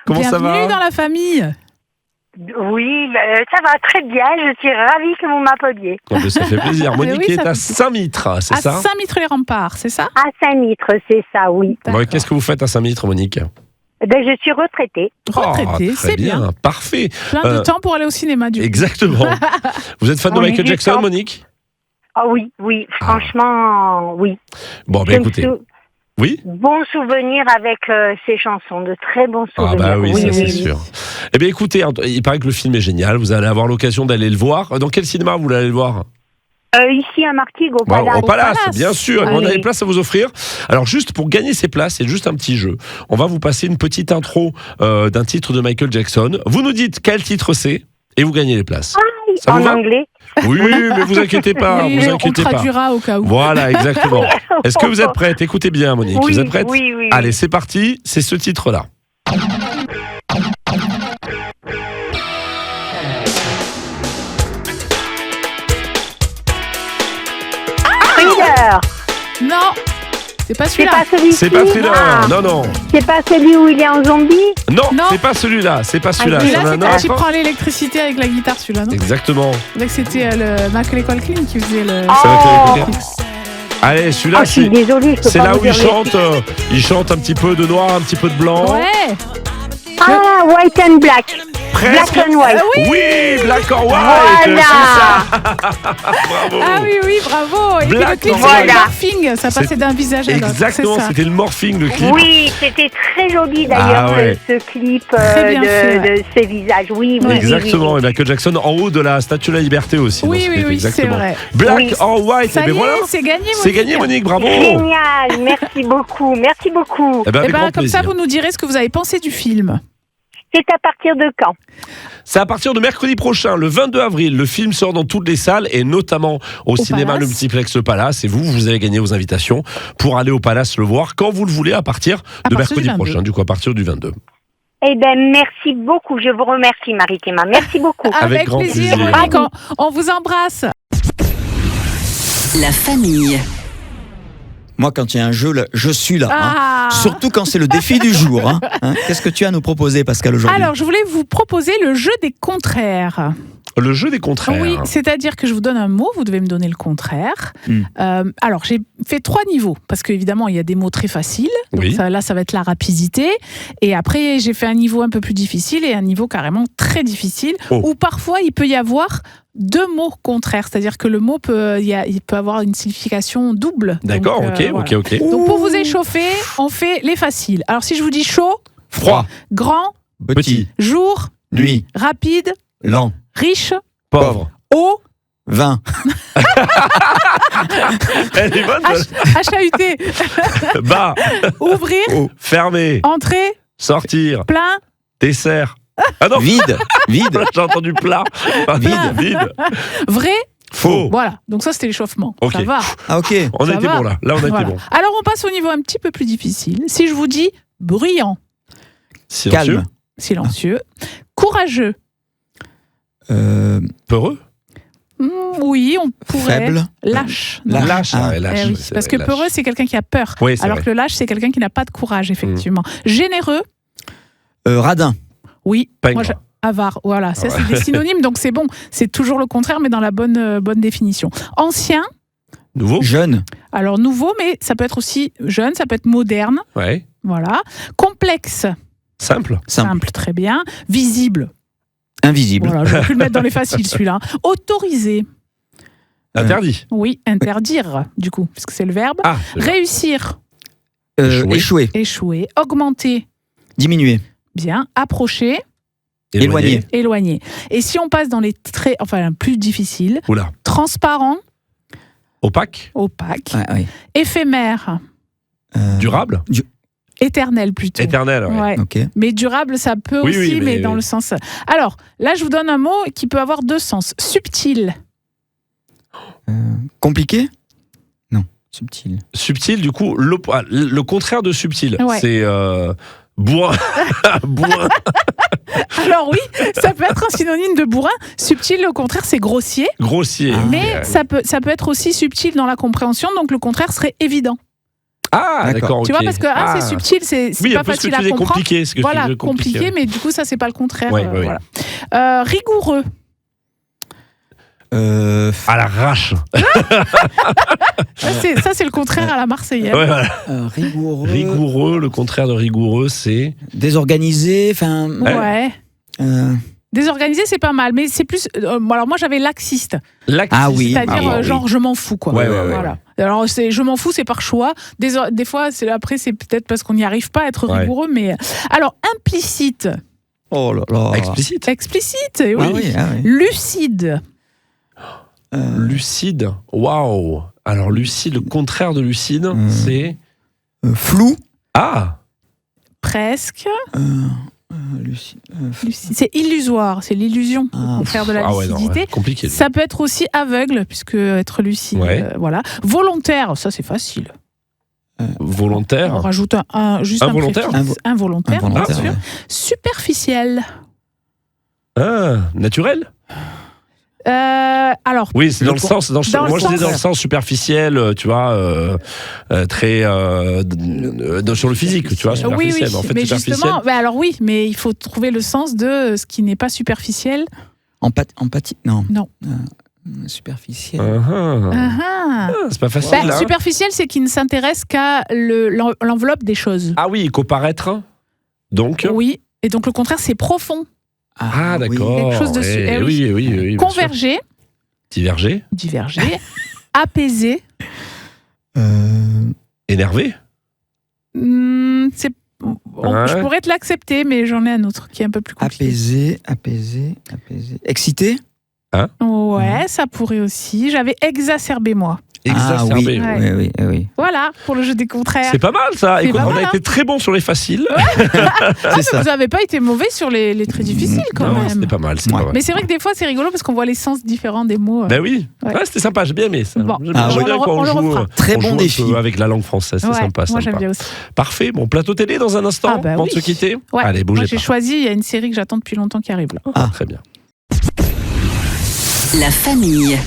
Comment ça va ? Bienvenue dans la famille. Oui, ça va très bien. Je suis ravie que vous m'appeliez. Ça fait plaisir. Monique est à Saint-Mitre, c'est ça ? À Saint-Mitre-les-Remparts, c'est ça ? À Saint-Mitre, c'est ça, oui. Bon, qu'est-ce que vous faites à Saint-Mitre, Monique ? Je suis retraitée. C'est bien. Parfait. Plein de temps pour aller au cinéma, du coup. Exactement. Vous êtes fan de Michael Jackson, Monique ? Ah oui, franchement, oui. Bon, bien écoutez. Oui. Bon souvenir avec ces chansons, de très bons souvenirs. Ah bah oui, ça c'est sûr. Eh bien écoutez, il paraît que le film est génial, vous allez avoir l'occasion d'aller le voir. Dans quel cinéma vous allez le voir ? Ici à Martigues, au Palace. Au Palace, bien sûr. On a des places à vous offrir. Alors juste pour gagner ces places, c'est juste un petit jeu. On va vous passer une petite intro d'un titre de Michael Jackson. Vous nous dites quel titre c'est et vous gagnez les places. En anglais ? Oui, mais vous inquiétez pas. On traduira au cas où. Voilà, exactement. Est-ce que vous êtes prête ? Écoutez bien, Monique. Vous êtes prête ? Oui. Allez, c'est parti. C'est ce titre-là. Thriller. Non, c'est pas celui-là. C'est pas Thriller. Non. C'est pas celui où il est en zombie ? Non, c'est pas celui-là. C'est celui-là, c'est quand tu prends l'électricité avec la guitare, celui-là, non ? Exactement. C'était le Macaulay Culkin qui faisait le... Allez, celui-là, c'est là où il chante un petit peu de noir, un petit peu de blanc. Ouais. White and Black. Presque. Black and White. Oui, Black or White. Voilà. C'est ça. Bravo. Ah oui, bravo. Et Black puis le clip, c'était le morphing. Ça passait d'un visage à l'autre. Exactement, c'était le morphing, le clip. Oui, c'était très joli d'ailleurs, ce clip de ces visages. Oui. Exactement, et Michael Jackson en haut de la Statue de la Liberté aussi. Oui, c'est vrai. Black or White. Ça y est, c'est gagné, Monique. C'est gagné, Monique, bravo. Génial, merci beaucoup. Et comme ça, vous nous direz ce que vous avez pensé du film. C'est à partir de quand ? C'est à partir de mercredi prochain, le 22 avril. Le film sort dans toutes les salles et notamment au cinéma Palace. Le Multiplex Le Palace. Et vous avez gagné vos invitations pour aller au Palace le voir quand vous le voulez à partir de mercredi prochain, du coup à partir du 22. Eh bien, merci beaucoup. Je vous remercie, Maritima. Merci beaucoup. Avec grand plaisir. On vous embrasse. La famille. Moi, quand il y a un jeu, je suis là. Surtout quand c'est le défi du jour. Qu'est-ce que tu as à nous proposer, Pascal, aujourd'hui ? Alors, je voulais vous proposer le jeu des contraires. Le jeu des contraires. Oui, c'est-à-dire que je vous donne un mot, vous devez me donner le contraire. Alors, j'ai fait 3 niveaux, parce qu'évidemment, il y a des mots très faciles. Donc là, ça va être la rapidité. Et après, j'ai fait un niveau un peu plus difficile et un niveau carrément très difficile, où parfois, il peut y avoir 2 mots contraires. C'est-à-dire que le mot il peut avoir une signification double. D'accord, donc, ok. Donc, pour vous échauffer, on fait les faciles. Alors, si je vous dis chaud, froid, grand, petit, jour, nuit, rapide, lent, riche, pauvre, haut, vin. Elle est bonne. HAUT, Bas, ouvrir, fermer, entrer, sortir, plein, dessert. Ah non, Vide. j'ai entendu plat. Vide. vrai, faux. Voilà, donc ça c'était l'échauffement. Ok. Ça va. Ah, ok. On Ça était va. bon là. Là, on était Voilà. bon. Alors on passe au niveau un petit peu plus difficile. Si je vous dis bruyant, Silencieux. Calme. silencieux, courageux, Peureux. Oui, on pourrait. Faible. Lâche. Lâche. Ah. ouais, lâche. Eh oui, C'est parce que lâche. peureux, c'est quelqu'un qui a peur. Oui, c'est alors vrai. que lâche, c'est quelqu'un qui n'a pas de courage, effectivement. Généreux, Radin. oui. Pingre. Avare, voilà. Ça, c'est des synonymes, donc c'est bon. C'est toujours le contraire, mais dans la bonne définition. Ancien, Nouveau. Jeune. alors nouveau, mais ça peut être aussi jeune, ça peut être moderne. Ouais. Voilà. Complexe, Simple. Simple. très bien. Visible, Invisible. voilà, j'aurais pu le mettre dans les faciles, celui-là. Autorisé, Interdit. oui. Interdire, du coup, puisque c'est le verbe. Ah. Réussir, Échouer. échouer. Augmenter, Diminuer. bien. Approcher, Éloigné. éloigner. Et si on passe dans les très, enfin, plus difficiles, Oula. transparent, Opaque. opaque, Ouais. éphémère, Durable. éternel plutôt. Éternel. Ouais. Ouais. Ok. Mais durable, ça peut Oui, aussi, oui, mais mais dans oui. le sens. Alors, là, je vous donne un mot qui peut avoir 2 sens. Subtil. Compliqué ? Non. Subtil. Subtil, du coup, le contraire de subtil. Ouais. C'est bourrin. Bourrin. Alors oui, ça peut être un synonyme de bourrin. Subtil, au contraire, c'est grossier. Grossier. Mais ça peut être aussi subtil dans la compréhension. Donc le contraire serait évident. Ah, d'accord. Tu ok. vois, parce que c'est subtil, c'est Oui, pas un peu ce que facile tu à dis, comprendre. compliqué. Ce que Voilà, tu dis, compliqué, mais du coup, ça, c'est pas le contraire. Ouais, ouais, voilà. Rigoureux. À l'arrache. Ça, c'est le contraire à la Marseillaise. Ouais, voilà. Rigoureux. Rigoureux, le contraire de rigoureux, c'est. Désorganisé. Enfin. Ouais. Désorganisé, c'est pas mal, mais c'est plus. Alors moi, j'avais laxiste, Laxiste. Ah oui. c'est-à-dire genre je m'en fous quoi. Ouais, Voilà. Alors je m'en fous, c'est par choix. Des fois, après, c'est peut-être parce qu'on n'y arrive pas à être rigoureux, mais alors implicite, Oh là là. Explicite. explicite, oui. Ah oui. Lucide, Lucide. Waouh. Alors, lucide, le contraire de lucide, c'est. Flou. Ah. presque. Lucide. C'est illusoire, c'est l'illusion, le contraire de la Ah ouais, non, lucidité. ouais, compliqué. Ça peut être aussi aveugle, puisque être lucide, Ouais. voilà. Volontaire, ça c'est facile. On Volontaire. rajoute juste Involontaire. un préfixe. Involontaire, bien Involontaire, sûr. ouais. Superficiel. Ah, naturel. Alors, Oui, c'est dans le sens. dans le Moi, je dis sens- dans le sens superficiel, tu vois, très sur le physique, tu vois, oui, superficiel. oui, En fait, mais superficiel. justement, alors oui, mais il faut trouver le sens de ce qui n'est pas superficiel. Empathie. Non. Non. Superficiel. C'est pas facile. Là. Superficiel, c'est qui ne s'intéresse qu'à l'enveloppe des choses. Ah oui, qu'apparaître. Donc. Oui, et donc le contraire, c'est profond. Ah, d'accord. Quelque chose de oui. bien sûr. Converger, Diverger. diverger, apaiser. Énervé. Je pourrais te l'accepter, mais j'en ai un autre qui est un peu plus compliqué. Apaiser. Excité. Ouais, ça pourrait aussi. J'avais exacerbé, moi. exacerbé. Oui. Voilà, pour le jeu des contraires. C'est pas mal ça. Écoute, on a été hein. très bon sur les faciles. C'est ça. Vous n'avez pas été mauvais sur les très difficiles quand même. C'était pas mal. Pas mal. Mais c'est vrai que des fois c'est rigolo parce qu'on voit les sens différents des mots. Ben oui, c'était sympa, j'ai bien aimé ça. Bon. J'aime bien quand on joue, très bon défi avec la langue française, c'est sympa. Moi j'aime bien aussi. Parfait, bon plateau télé dans un instant, avant de se quitter. Allez, bougez pas. J'ai choisi, il y a une série que j'attends depuis longtemps qui arrive là. Très bien. La famille.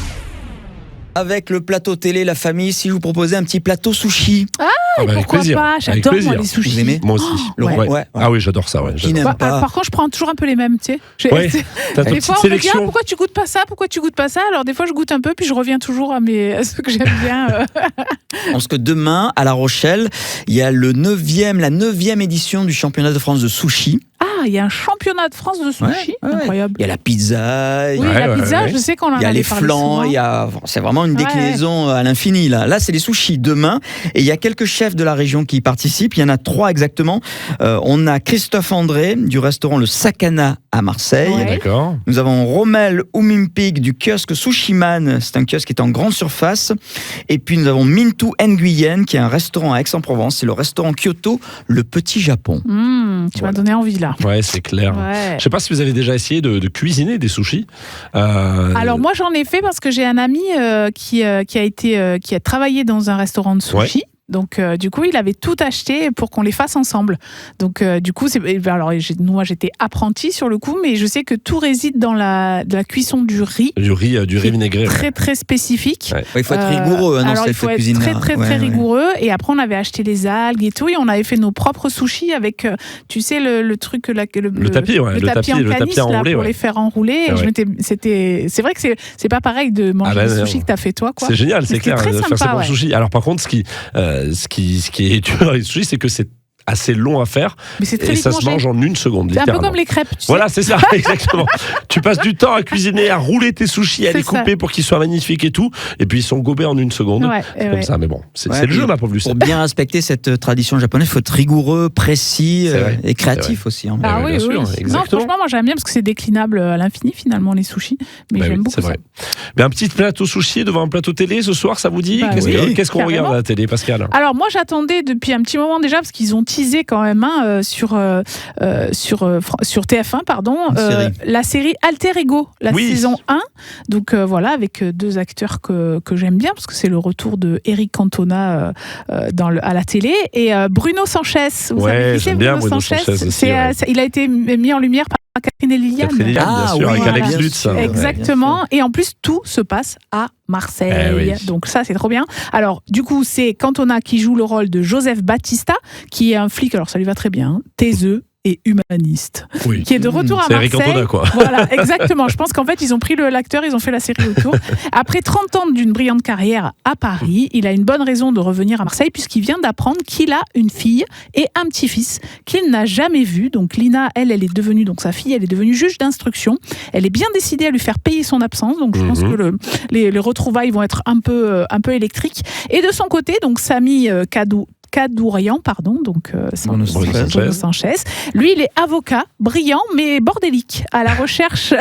Avec le plateau télé, la famille, si je vous proposais un petit plateau sushi. Pourquoi pas? J'adore moi les sushis. Vous aimez? Moi aussi. Ah oui, j'adore ça. Qui n'aime pas? Par contre, je prends toujours un peu les mêmes, tu sais. Des fois, on me dit pourquoi tu goûtes pas ça? Pourquoi tu goûtes pas ça? Alors des fois, je goûte un peu, puis je reviens toujours à ceux que j'aime bien. Parce que demain, à La Rochelle, il y a la 9e édition du championnat de France de sushi. Ah, il y a un championnat de France de sushi, incroyable. Il y a la pizza. Oui, la pizza, je sais qu'on en a parlé. Il y a les flans, c'est vraiment une déclinaison à l'infini là. Là, c'est les sushis demain, et il y a quelques chefs de la région qui y participent. Il y en a 3 exactement. On a Christophe André du restaurant Le Sakana à Marseille. D'accord. Nous avons Rommel Oumimpig du kiosque Sushiman. C'est un kiosque qui est en grande surface. Et puis nous avons Mintou Nguyen qui est un restaurant à Aix-en-Provence. C'est le restaurant Kyoto, le Petit Japon. Tu m'as donné envie là. Ouais, c'est clair. Je sais pas si vous avez déjà essayé de cuisiner des sushis. Alors moi j'en ai fait parce que j'ai un ami qui a travaillé dans un restaurant de sushi. Donc du coup il avait tout acheté pour qu'on les fasse ensemble. Donc du coup moi j'étais apprentie sur le coup, mais je sais que tout réside dans la cuisson du riz. Du riz vinaigré. Très très spécifique. Il faut être rigoureux dans cette cuisine. Il faut être très rigoureux. Et après on avait acheté les algues et tout, et on avait fait nos propres sushis avec tu sais le truc le tapis en canis pour les faire enrouler. C'est vrai que c'est pas pareil de manger des sushis que t'as fait toi quoi. C'est génial, c'est clair de faire ça pour le sushi. Alors par contre ce qui est dur avec les sushis, c'est que c'est assez long à faire, mais c'est très et ça se mange en 1 seconde. C'est un peu comme les crêpes. Voilà, c'est ça, exactement. Tu passes du temps à cuisiner, à rouler tes sushis, à les couper pour qu'ils soient magnifiques et tout, et puis ils sont gobés en 1 seconde. C'est comme ça, mais bon, c'est le jeu, ma pauvre Lucie. Pour bien respecter cette tradition japonaise, il faut être rigoureux, précis et créatif aussi. Hein. Ah oui, bien sûr, exactement. Non, franchement, moi j'aime bien parce que c'est déclinable à l'infini finalement les sushis, mais j'aime beaucoup ça. Mais un petit plateau sushi devant un plateau télé ce soir, ça vous dit? Qu'est-ce qu'on regarde à la télé, Pascal? Alors moi j'attendais depuis un petit moment déjà parce qu'ils ont teasé quand même sur TF1 la série Alter Ego, saison 1. Donc voilà, avec 2 acteurs que j'aime bien parce que c'est le retour de Eric Cantona à la télé, et Bruno Sanchez. Vous savez qui c'est, Bruno Sanchez aussi, il a été mis en lumière par Catherine et Liliane. Bien sûr, avec Alex Lutz. Exactement. Et en plus, tout se passe à Marseille. Donc ça, c'est trop bien. Alors, du coup, c'est Cantona qui joue le rôle de Joseph Battista, qui est un flic, alors ça lui va très bien, taiseux et humaniste, qui est de retour à Marseille. C'est Eric Cantona, quoi. Voilà, exactement. Je pense qu'en fait, ils ont pris l'acteur, ils ont fait la série autour. Après 30 ans d'une brillante carrière à Paris, il a une bonne raison de revenir à Marseille puisqu'il vient d'apprendre qu'il a une fille et un petit-fils qu'il n'a jamais vu. Donc Lina, elle est devenue, donc sa fille, elle est devenue juge d'instruction. Elle est bien décidée à lui faire payer son absence. Donc je pense que les retrouvailles vont être un peu électriques. Et de son côté, donc Samy Kadourian, donc Bruno Sanchez. Lui, il est avocat, brillant, mais bordélique, à la recherche.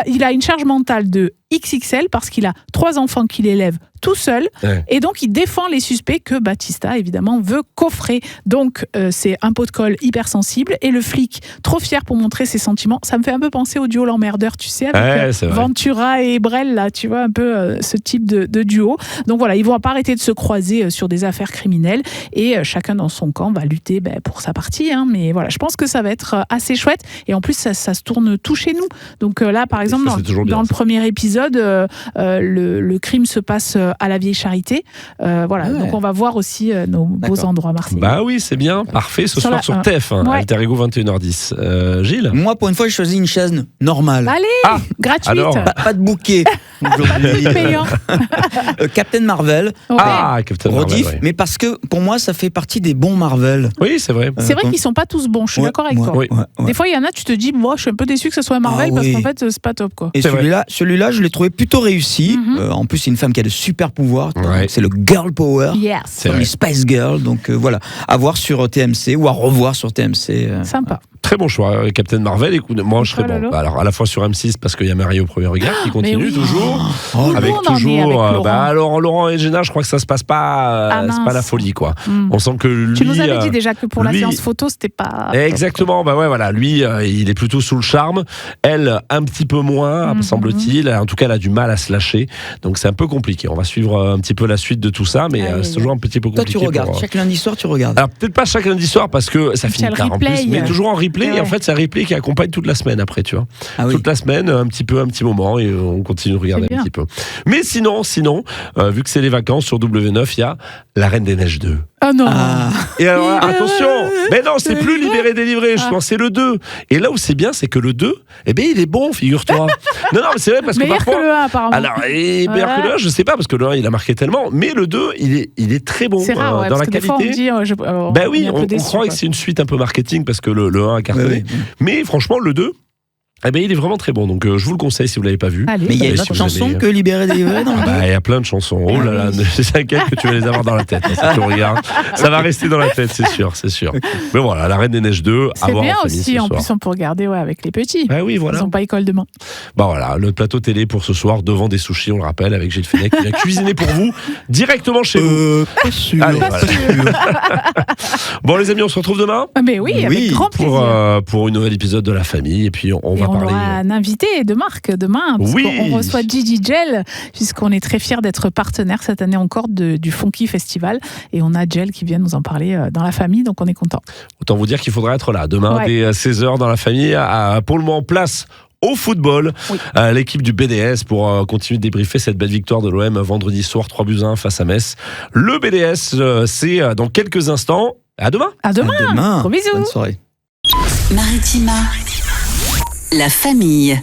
Il a une charge mentale de XXL parce qu'il a 3 enfants qu'il élève tout seul, et donc il défend les suspects que Battista évidemment veut coffrer. Donc c'est un pot de colle hypersensible, et le flic trop fier pour montrer ses sentiments. Ça me fait un peu penser au duo L'Emmerdeur, tu sais, avec Ventura et Brel, là, tu vois, un peu ce type de duo. Donc voilà, ils vont pas arrêter de se croiser sur des affaires criminelles, et chacun dans son camp va lutter pour sa partie, hein. Mais voilà, je pense que ça va être assez chouette, et en plus ça se tourne tout chez nous. Donc là, par exemple, dans le premier épisode, le crime se passe à la Vieille Charité. Donc on va voir aussi nos beaux endroits marseillais. Bah oui, c'est bien, parfait. Ce soir sur TF1, Alter Ego 21h10. Gilles? Moi, pour une fois, j'ai choisi une chaîne normale. Allez, gratuite. Alors, pas de bouquet. Payant. Captain Marvel. Captain Marvel. Mais parce que pour moi, ça fait partie des bons Marvel. Oui, c'est vrai. C'est vrai qu'ils sont pas tous bons. Je suis d'accord avec toi. Des fois, il y en a, tu te dis, moi, je suis un peu déçu que ce soit un Marvel parce qu'en fait, c'est pas top, quoi. Et celui-là, je l'ai trouvé plutôt réussi. En plus, c'est une femme qui a de super pouvoirs. C'est le girl power. Yes. Les Spice Girls. Donc voilà, à voir sur TMC ou à revoir sur TMC. Sympa. Très bon choix, Captain Marvel. Écoute, moi, je serais bon. Alors, à la fois sur M6, parce qu'il y a Marie au premier regard qui continue toujours. Avec toujours. Laurent et Jenna, je crois que ça se passe pas. C'est pas la folie, quoi. On sent que lui. Tu nous avais dit déjà que pour la séance photo, c'était pas. Exactement. Bah ouais, voilà. Lui, il est plutôt sous le charme. Elle, un petit peu moins, semble-t-il. En tout cas, elle a du mal à se lâcher. Donc, c'est un peu compliqué. On va suivre un petit peu la suite de tout ça, mais c'est toujours un petit peu compliqué. Toi, tu regardes. Chaque lundi soir, tu regardes. Alors, peut-être pas chaque lundi soir, parce que ça finit tard en plus, mais toujours en replay. Et en fait, c'est un replay qui accompagne toute la semaine après, tu vois. Toute la semaine, un petit moment, et on continue de regarder un petit peu. Mais sinon, vu que c'est les vacances, sur W9, il y a La Reine des Neiges 2. Ah non. Et alors, attention, mais non, c'est plus Libéré, délivré, je pense, c'est le 2. Et là où c'est bien, c'est que le 2, il est bon, figure-toi. non, mais c'est vrai, parce que parfois. Meilleur que le 1, apparemment. Alors, meilleur que le 1, je sais pas, parce que le 1, il a marqué tellement, mais le 2, il est très bon. C'est rare, dans la qualité. Des fois, on dit, on croit que c'est une suite un peu marketing, parce que le 1 a cartonné. Mais franchement, le 2, il est vraiment très bon, donc je vous le conseille si vous ne l'avez pas vu. Mais il y a une autre chanson que Libéré, délivré dans le 2. Il y a plein de chansons. Oh là là, c'est inquiète que tu vas les avoir dans la tête. Si tu regardes, ça va rester dans la tête, c'est sûr. Mais voilà, La Reine des Neiges 2, c'est bien aussi, en plus on peut regarder avec les petits. Oui, voilà. Ils n'ont pas école demain. Voilà, le plateau télé pour ce soir, devant des sushis, on le rappelle, avec Gilles Fenech qui vient cuisiner pour vous, directement chez vous. Pas sûr. Allez, voilà. Bon les amis, on se retrouve demain. Mais oui, avec grand plaisir. Pour un nouvel épisode de La Famille, et puis on va parler... invité de marque demain, parce qu'on reçoit Gigi Gel, puisqu'on est très fiers d'être partenaire cette année encore du Funky Festival, et on a Gel qui vient nous en parler dans La Famille, donc on est content. Autant vous dire qu'il faudra être là demain dès 16h dans La Famille, pour le moment place au football, l'équipe du BDS pour continuer de débriefer cette belle victoire de l'OM vendredi soir 3-1 face à Metz. Le BDS, c'est dans quelques instants. À demain. À demain. Gros bisous. Bonne soirée. Maritima. La Famille.